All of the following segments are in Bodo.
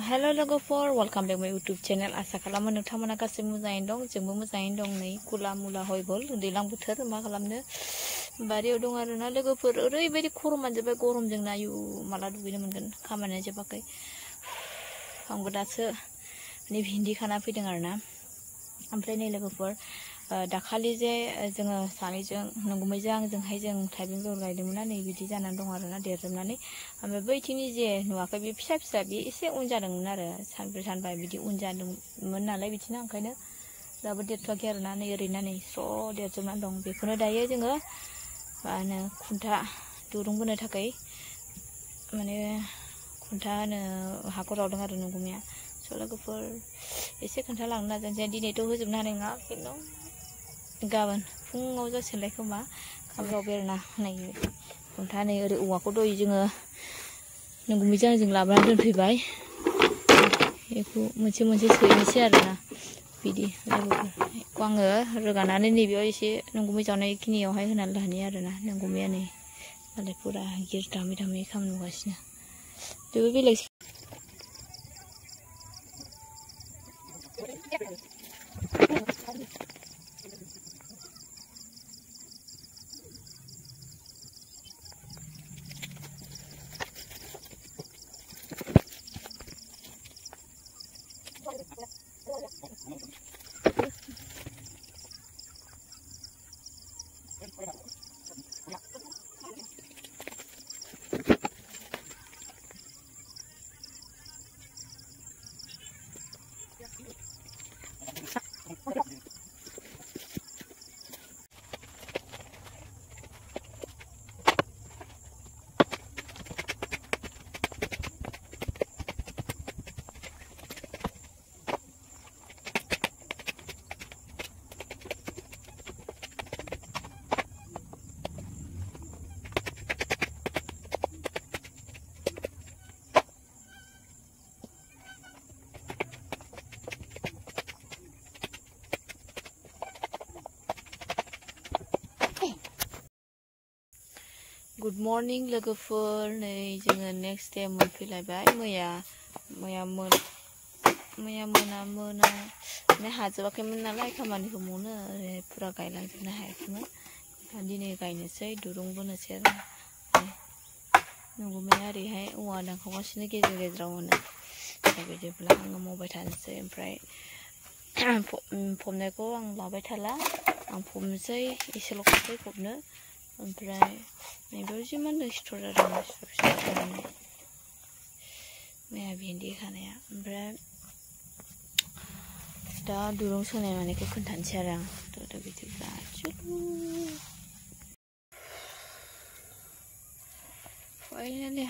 Hello logofor, welcome back my YouTube channel. Asa खालामो नोंथांमोना गासैबो मोजाङैनो दं, जोंबो मोजाङैनो दं। नै कुला मुला हयगल दैलां बोथोर मा खालामनो बारियाव दं आरोना लोगोफोर। ओरैबायदि खर'मान जोबबाय गरमजोंनो आयु माला दुगैनो मोनगोन, खामानिया जोबाखै। आंबो दासो माने भिन्दि खाना फैदों आरोना। ओमफ्राय नै लोगोफोर दाखालि जे जोङो सानैजों नंगुमैजों आंजोंहाय जों थाइबें बेगर गायदोंमोन ना, नै बिदि जानानै दं आरोना देरजोबनानै। ओमफ्राय बैथिंनि जे नुवाखै बे फिसा फिसा बे एसे उन जादोंमोन आरो सानब्रै सानबा बिदि उन जादोंमोन नालाय बिदिनो ओंखायनो दाबो देरथ'वाखै आरोना। नै ओरैनो नै स्र' देरजोबनानै दं। बेखौनो दायो जोङो मा होनो खुन्था दुरुं बोनो थाखाय माने खुन्था होनो हाखर जावदों आरो नंगुमैया। स' लोगोफोर एसे खोन्थालांनो नाजानोसै। दिनैथ' होजोबनो हानाय नङा, खिन्थु गाबोन फुङाव जासिगोनलाय खोमा खामलावबाय आरोना। नै खुन्था नै ओरै औवाखौ दहाय जोङो नंगुमैजों आंजों लाबोनानै दोनफैबाय। बेखौ मोनसे मोनसे सैनोसै आरोना बिदि लोगोफोर। बेखौ आङो रोगानानै नैबेयाव एसे नंगुमै जानाय खिनियावहाय होनानै लाहैयो आरोना। नंगुमैया नै मालाय फुरा गिर दामै दामै खामानि मावगासिनो। बेबो बेलेग गुड मर्निं लोगोफोर। नै जोङो नेक्स्ट डे मोनफैलायबाय। मैया मोना माने हाजोबाखैमोन नालाय खामानिखौ मावनो, ओरै फुरा गायलांजोबनो हायाखैमोन। दिनै गायनोसै दुरुं बोनोसै आरो नंगुमैया ओरैहाय औवा दानखावगासिनो गेजेर गेजेराव होनो। दा बिदिब्ला आङो मावबाय थानोसै। ओमफ्राय फबनायखौ आं लाबाय थाला, आं फबनोसै एसेल' खासै फबनो। ओमफ्राय नैबेयाव जिमान सिथर जादों फिसा जानानै मैया भिन्दि खानाया। ओमफ्राय दा दुरुं सोंनाय मानायखौ खोन्थानोसै आरो आं। दा बिदिब्ला फाइनालि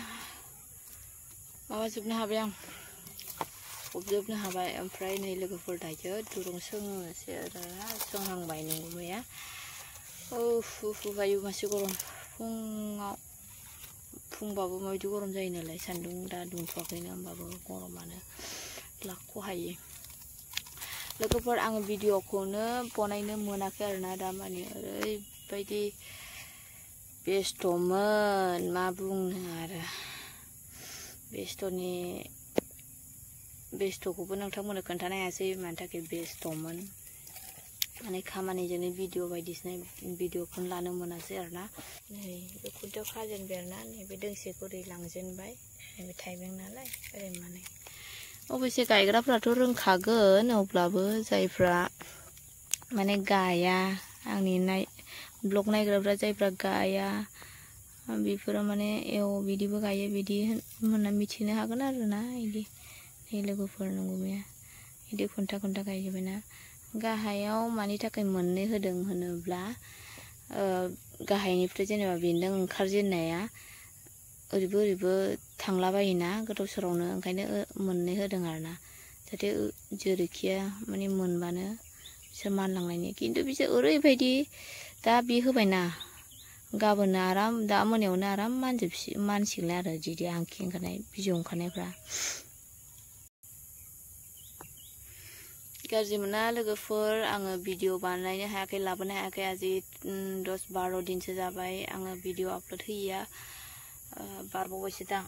माबाजोबनो हाबाय आं, फबजोबनो हाबाय। ओमफ्राय नै लोगोफोर दायो दुरुं सोंनोसै आरोना। सोंहांबाय नंगुमैया। आयु मासे गरम। फुंबाबो माबायदि गरम जायो नालाय, सान्दुं दा दुंथ'वाखैनो होमबाबो गरमानो लाखौ हायो। लोगोफोर आङो भिडिअखौनो बनायनो मोनाखै आरोना दा माने ओरैबायदि बेस्थ'मोन मा बुंनो आरो। बेस्थ'खौबो नोंथांमोननो खोन्थानो हायासै मानि थाखाय बेस्थ'मोन। माने खामानिजोंनो भिडिअ बायदिसिना भिडिअखौनो लानो मोनासै आरोना। नै बे खुन्थियाव खाजेनबाय आरोना। नैबे दोंसेखौ ओरै लांजेनबाय, नैबे थाइबें नालाय ओरै माने अबयसे गायग्राफ्राथ' रोंखागोन, अब्लाबो जायफ्रा माने गाया, आंनि ब्लग नायग्राफ्रा जायफ्रा गाया बेफोरो माने बिदिबो गायो बिदि होनना मिथिनो हागोन आरोना। बिदि नै लोगोफोर नंगुमैया बिदि खुन्था गायजोब्बायना। गाहायाव मानि थाखाय मोननै होदों होनोब्ला गाहायनिफ्राय जेनेबा बेन्दों ओंखारजेननाया ओरैबो थांलाबायोना गोदाव सोरावनो, ओंखायनो मोननै होदों आरोना। जाहाथे जेरैखिया माने मोनबानो बिसोर मानलांनायनि। खिन्थु बिसोर ओरैबायदि दा बे होबायना, गाबोननो आराम दा मोनायावनो आराम मानसिगोनलाय आरो जुदि आंखि ओंखारनाय बिजौ ओंखारनायफ्रा। गाज्रि मोना लोगोफोर, आङो भिडिअ बानायनो हायाखै, लाबोनो हायाखै। आजि 10-12 दिनसो जाबाय आङो भिडिअ आपल'ड होयैया। बारबावबायसो दां।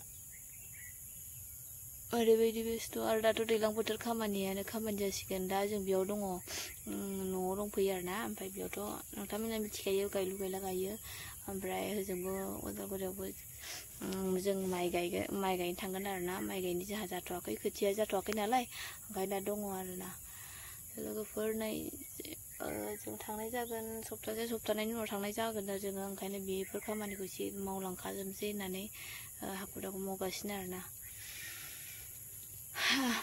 ओरैबायदि बेस्थ' आरो दाथ' दैज्लां बोथोर खामानि जासिगोन दा जों बेयाव दङ न'आव दंफैयो आरोना ओमफ्राय बेयावथ' नोंथांमोना मिथिखायो गायलु गायला गायो ओमफ्राय होजोंबो उदालगुरियावबो जों माइ गायनो थांगोन आरोना माइ गायनो जोंहा जाथ'वाखै खोथिया जाथ'वाखै नालाय ओंखायनो दा दङ आरोना लोगोफोर नै जों थांनाय जागोन सप्तानैनि उनाव थांनाय जागोन दा जोङो ओंखायनो बेफोर खामानिखौ एसे मावलांखाजोबसै होननानै हाखु दाखु मावगासिनो आरोना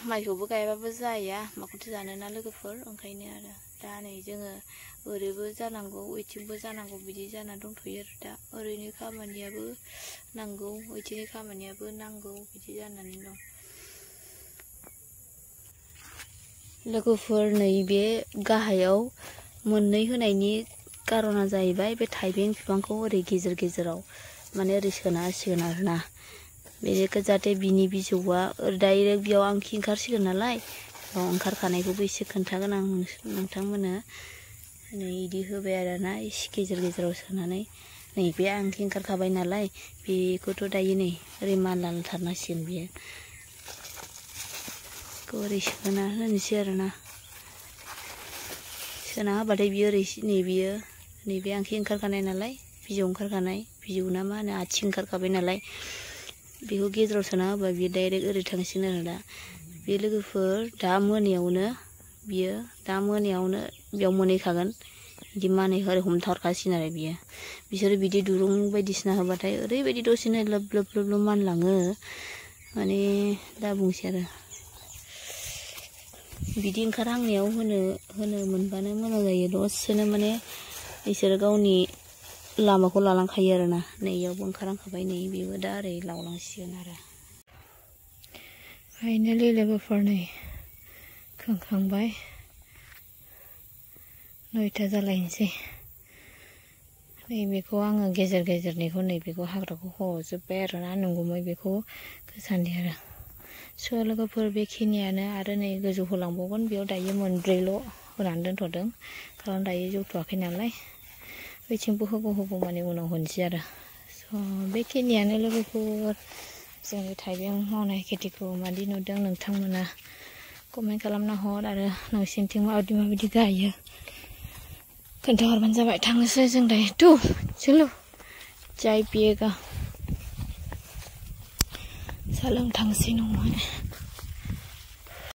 माइखौबो गायबाबो जाया माखौथो जानोना लोगोफोर ओंखायनो आरो दा नै जोङो ओरैबो जानांगौ ओइथिंबो जानांगौ बिदि जाना दंथ'यो आरो दा ओरैनि खामानियाबो नांगौ ओइथिंनि खामानियाबो नांगौ बिदि जानानै दं लोगोफोर नैबे गाहायाव मोननै होनायनि कारना जाहैबाय बे थाइबें बिफांखौ ओरै गेजेर गेजेराव माने ओरै सोना होसिगोन आरोना बेखौ जाहाथे बिनि बिजौआ डाइरेक्ट बेयाव आंखि ओंखारसिगोन नालाय बेयाव ओंखारखानायखौबो एसे खोन्थागोन आं नोंथांमोननो नै इदि होबाय आरोना एसे गेजेर गेजेराव सोनानै नै बे आंखि ओंखारखाबाय नालाय बेखौथ' दायो नै ओरै मानलाथारनांसिगोन बियो बेखौ ओरै सोना होनोसै आरोना सोना होबाथाय बियो ओरै नैबे आंखि ओंखारखानाय नालाय बिजौ ओंखारखानाय बिजौ ना मा होनो आथिं ओंखारखाबाय नालाय बेखौ गेजेराव सोना होबा बियो डाइरेक्ट ओरै थांसिगोन आरो दा बे लोगोफोर दा मोनायावनो बेयाव मोनहैखागोन बिदि मानै ओरै हमथाहरखासिगोन आरो बिसोरो बिदि दुरुं बायदिसिना होबाथाय ओरैबायदि दसेनो लोब लोब लोब लोब मानलाङो माने दा बुंसै आरो बिदि ओंखारहांनायाव होनो मोनबानो मोजां जायो दसेनो माने बिसोरो गावनि लामाखौ लालांखायो आरोना नै इयावबो ओंखारहांखाबाय नै बेबो दा ओरै लावलांसिगोन आरो फाइनालि लोगोफोर नै खोंखांबाय 9ता जालायनोसै नैबेखौ आङो गेजेर गेजेरनिखौ नैबेखौ हाग्राखौ हजोब्बाय आरोना नंगौमै बेखौ गोसान्दि आरो स' लोगोफोर बेखिनियानो आरो नै गोजौ होलांबावगोन बेयाव दायो मोनब्रैल' होनानै दोनथ'दों खारन दायो जौथ'वाखै नालाय बैथिंबो होगौ माने उनाव होनोसै आरो स' बेखिनियानो लोगोफोर जोंनि थाइबें मावनाय खेथिखौ मादि नुदों नोंथांमोना कमेन्ट खालामना हर आरो नोंसिनिथिं माबायदि गायो खोन्थाहरबानो जाबाय थांनोसै जों दायो चलो चाय पिएगा सा लोंथांसै न'आवहाय